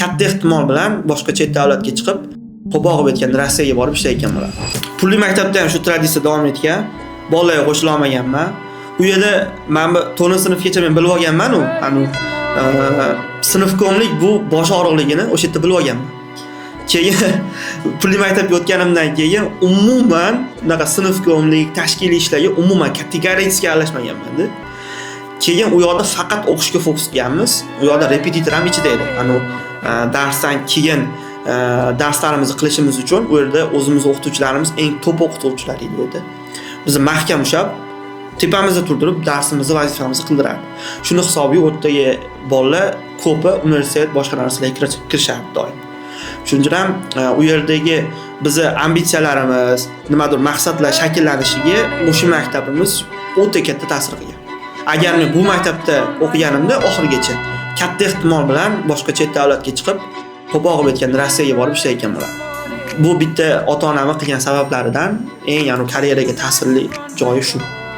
katta ehtimol bilan boshqa chet davlatga chiqib, qo'pog'ib aytganda Rossiyaga borib ishlayotgan bo'ladi. Pulli maktabda ham shu tradisiya davom etgan. Bolalarga qo'shila olmaganman. U yerda men to'rtinchi sinfgacha men bilib olganman sinfkomlik bu bosh og'riqligini o'sha yerda bilib olganman. Keyin pulli maktabga o'tganimdan keyin umuman bunaqa sinfkomlik, tashkiliy ishlarga umuman kategoriyasiga aralashmaganman-da. Keyin u yoqda faqat o'qishga fokus qilganmiz. U yoqda repetitor ham ichida edi. Darsdan keyin darslarimizni qilishimiz uchun u yerda o'zimiz o'qituvchilarimiz eng top o'qituvchilar edi. Bizni mahkam ushlab, tepamizda turtirib darsimizni, vazifamizni qildirardi. Shuni hisobiga o'rtaga bolalar ko'pi universitet boshqa narsalarga kirishardi doim. Shuning uchun ham u yerdagi bizni ambitsiyalarimiz, nimadir maqsadlar shakllanishiga o'sha maktabimiz o'ta katta ta'sir qilgan. Agar men bu maktabda o'qiganimda oxirigacha katta ehtimol bilan boshqa chet davlatga chiqib, qo'pog'ib aytganda Rossiyaga borib ishlayotgan bo'lardim. Bu bitta ota-onamning qilgan sabablaridan eng karyeraga ta'sirli joyi shu.